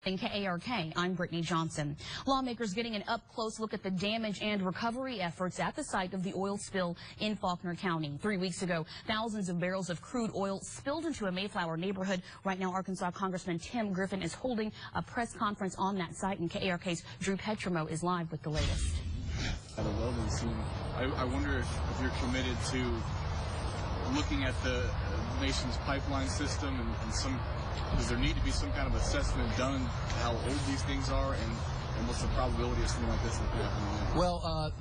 In KARK, I'm Brittany Johnson. Lawmakers getting an up-close look at the damage and recovery efforts at the site of the oil spill in Faulkner County. 3 weeks ago, thousands of barrels of crude oil spilled into a Mayflower neighborhood. Right now, Arkansas Congressman Griffin is holding a press conference on that site, and KARK's Drew Petrimo is live with the latest. At a welding scene, I wonder if you're committed to looking at the nation's pipeline system and does there need to be some kind of assessment done how old these things are and what's the probability of something like this happening? Well,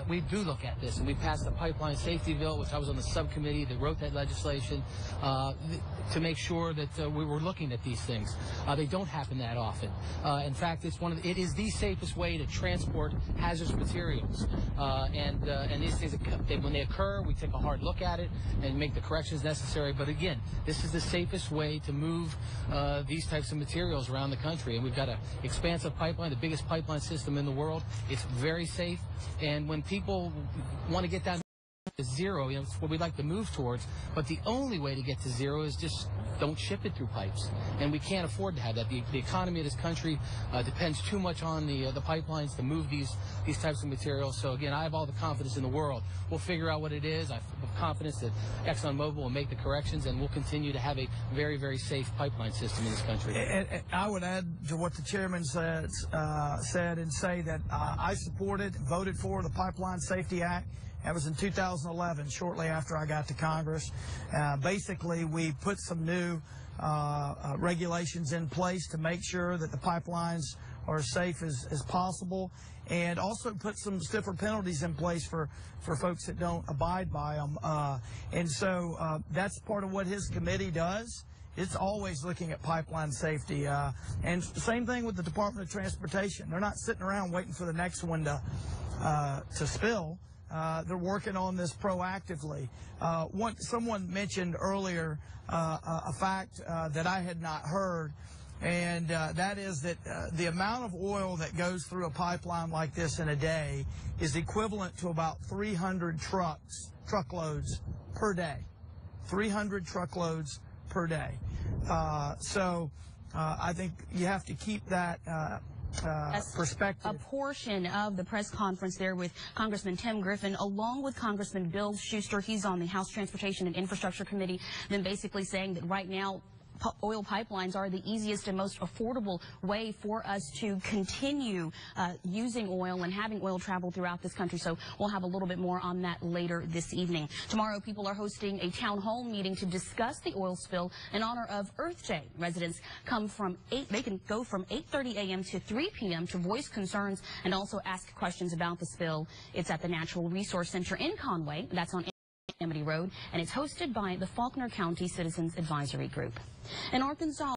we do look at this, and we passed the pipeline safety bill, which I was on the subcommittee that wrote that legislation, to make sure that we were looking at these things. They don't happen that often. In fact, it is the safest way to transport hazardous materials. And these things, when they occur, we take a hard look at it and make the corrections necessary. But again, this is the safest way to move these types of materials around the country. And we've got an expansive pipeline, the biggest pipeline system in the world. It's very safe. And when people want to get down to zero, it's what we'd like to move towards. But the only way to get to zero is just don't ship it through pipes. And we can't afford to have that. The economy of this country depends too much on the pipelines to move these types of materials. So again, I have all the confidence in the world. We'll figure out what it is. I have confidence that ExxonMobil will make the corrections, and we'll continue to have a very, very safe pipeline system in this country. And I would add to what the chairman said and say that I supported and voted for the Pipeline Safety Act. That was in 2011, shortly after I got to Congress. Basically, we put some new regulations in place to make sure that the pipelines are as safe as possible, and also put some stiffer penalties in place for folks that don't abide by them. And so that's part of what his committee does. It's always looking at pipeline safety. And same thing with the Department of Transportation. They're not sitting around waiting for the next one to spill. They're working on this proactively. Someone mentioned earlier a fact that I had not heard, and that is that the amount of oil that goes through a pipeline like this in a day is equivalent to about 300 truckloads per day. 300 truckloads per day. So I think you have to keep that perspective. A portion of the press conference there with Congressman Griffin, along with Congressman Shuster. He's on the House Transportation and Infrastructure Committee, then basically saying that right now oil pipelines are the easiest and most affordable way for us to continue using oil and having oil travel throughout this country. So we'll have a little bit more on that later this evening. Tomorrow, people are hosting a town hall meeting to discuss the oil spill in honor of Earth Day. Residents can go from 8:30 a.m. to 3 p.m. to voice concerns and also ask questions about the spill. It's at the Natural Resource Center in Conway. That's on Amity Road, and it's hosted by the Faulkner County Citizens Advisory Group. In Arkansas,